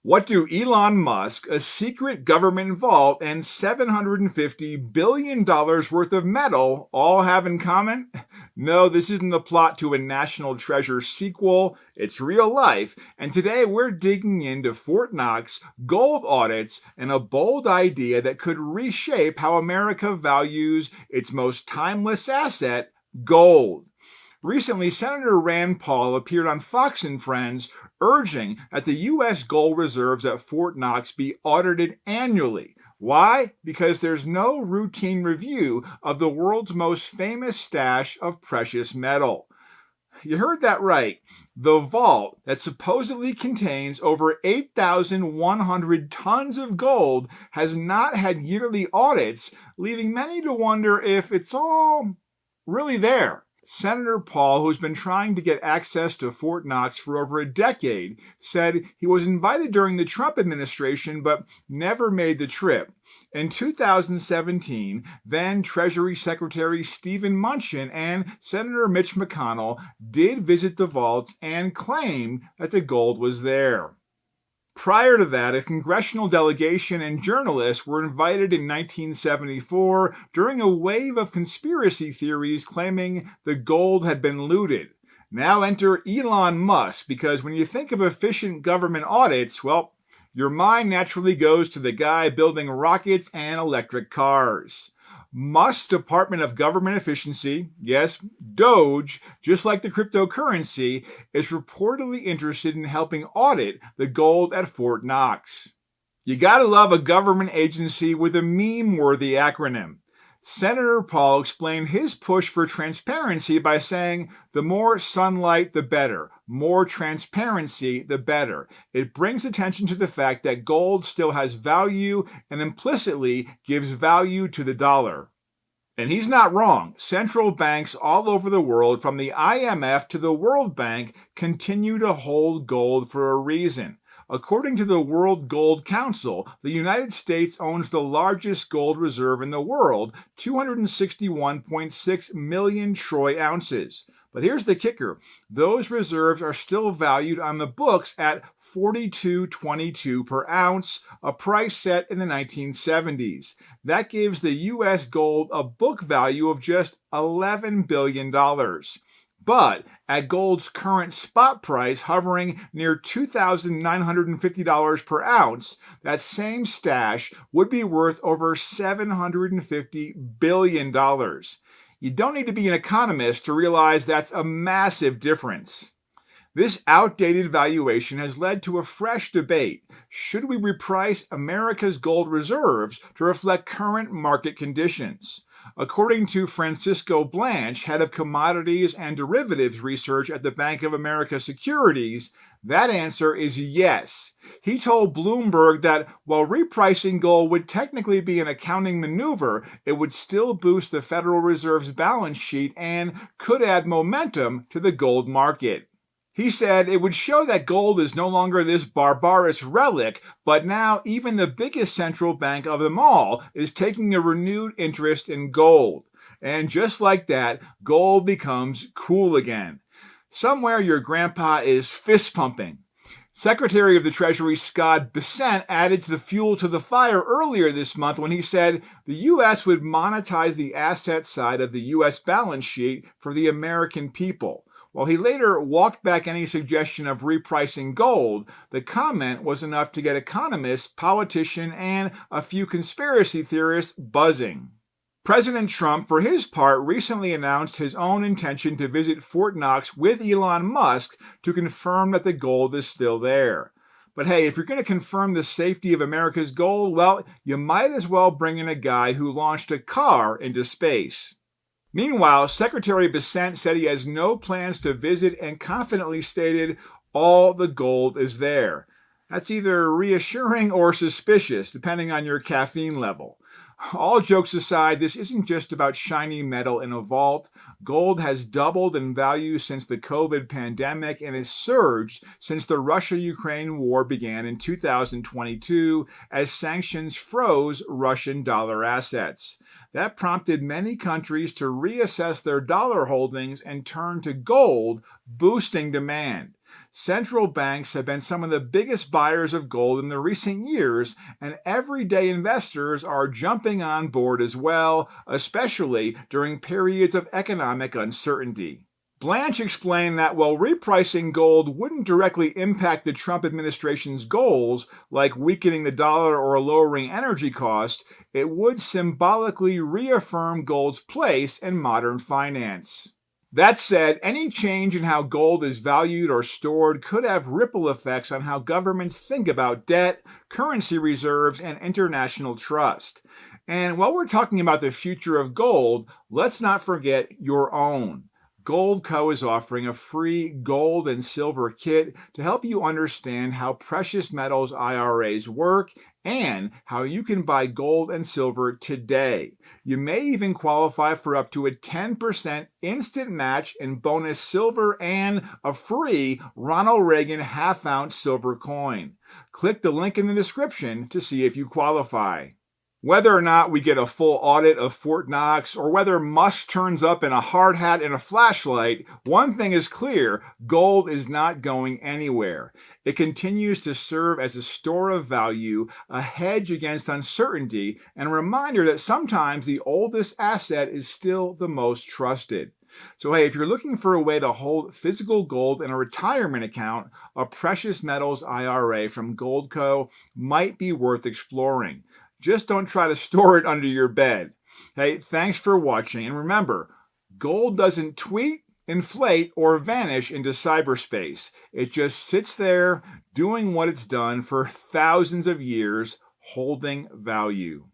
What do Elon Musk, a secret government vault, and $750 billion worth of metal all have in common? No, this isn't the plot to a National Treasure sequel. It's real life. And today we're digging into Fort Knox, gold audits, and a bold idea that could reshape how America values its most timeless asset, gold. Recently, Senator Rand Paul appeared on Fox and Friends urging that the U.S. gold reserves at Fort Knox be audited annually. Why? Because there's no routine review of the world's most famous stash of precious metal. You heard that right. The vault that supposedly contains over 8,100 tons of gold has not had yearly audits, leaving many to wonder if it's all really there. Senator Paul, who's been trying to get access to Fort Knox for over a decade, said he was invited during the Trump administration but never made the trip. In 2017, then Treasury Secretary Stephen Mnuchin and Senator Mitch McConnell did visit the vault and claimed that the gold was there. Prior to that, a congressional delegation and journalists were invited in 1974 during a wave of conspiracy theories claiming the gold had been looted. Now enter Elon Musk, because when you think of efficient government audits, well, your mind naturally goes to the guy building rockets and electric cars. Musk's Department of Government Efficiency, yes, Doge, just like the cryptocurrency, is reportedly interested in helping audit the gold at Fort Knox. You gotta love a government agency with a meme-worthy acronym. Senator Paul explained his push for transparency by saying, the more sunlight, the better. More transparency, the better. It brings attention to the fact that gold still has value and implicitly gives value to the dollar. And he's not wrong. Central banks all over the world, from the IMF to the World Bank, continue to hold gold for a reason. According to the World Gold Council, the United States owns the largest gold reserve in the world, 261.6 million troy ounces. But here's the kicker. Those reserves are still valued on the books at $42.22 per ounce, a price set in the 1970s. That gives the U.S. gold a book value of just $11 billion. But at gold's current spot price hovering near $2,950 per ounce, that same stash would be worth over $750 billion. You don't need to be an economist to realize that's a massive difference. This outdated valuation has led to a fresh debate. Should we reprice America's gold reserves to reflect current market conditions? According to Francisco Blanch, head of commodities and derivatives research at the Bank of America Securities, that answer is yes. He told Bloomberg that while repricing gold would technically be an accounting maneuver, it would still boost the Federal Reserve's balance sheet and could add momentum to the gold market. He said it would show that gold is no longer this barbarous relic, but now even the biggest central bank of them all is taking a renewed interest in gold. And just like that, gold becomes cool again. Somewhere your grandpa is fist pumping. Secretary of the Treasury Scott Bessent added to the fuel to the fire earlier this month when he said the U.S. would monetize the asset side of the U.S. balance sheet for the American people. While he later walked back any suggestion of repricing gold, the comment was enough to get economists, politicians, and a few conspiracy theorists buzzing. President Trump, for his part, recently announced his own intention to visit Fort Knox with Elon Musk to confirm that the gold is still there. But hey, if you're going to confirm the safety of America's gold, well, you might as well bring in a guy who launched a car into space. Meanwhile, Secretary Bessent said he has no plans to visit and confidently stated all the gold is there. That's either reassuring or suspicious, depending on your caffeine level. All jokes aside, this isn't just about shiny metal in a vault. Gold has doubled in value since the COVID pandemic and has surged since the Russia-Ukraine war began in 2022 as sanctions froze Russian dollar assets. That prompted many countries to reassess their dollar holdings and turn to gold, boosting demand. Central banks have been some of the biggest buyers of gold in the recent years, and everyday investors are jumping on board as well, especially during periods of economic uncertainty. Blanche explained that while repricing gold wouldn't directly impact the Trump administration's goals, like weakening the dollar or lowering energy costs, it would symbolically reaffirm gold's place in modern finance. That said, any change in how gold is valued or stored could have ripple effects on how governments think about debt, currency reserves, and international trust. And while we're talking about the future of gold, let's not forget your own. Goldco is offering a free gold and silver kit to help you understand how precious metals IRAs work and how you can buy gold and silver today. You may even qualify for up to a 10% instant match in bonus silver and a free Ronald Reagan half-ounce silver coin. Click the link in the description to see if you qualify. Whether or not we get a full audit of Fort Knox or whether Musk turns up in a hard hat and a flashlight, one thing is clear: gold is not going anywhere. It continues to serve as a store of value, a hedge against uncertainty, and a reminder that sometimes the oldest asset is still the most trusted. So hey, if you're looking for a way to hold physical gold in a retirement account, a precious metals IRA from Goldco might be worth exploring. Just don't try to store it under your bed. Hey, thanks for watching. And remember, gold doesn't tweet, inflate, or vanish into cyberspace. It just sits there doing what it's done for thousands of years, holding value.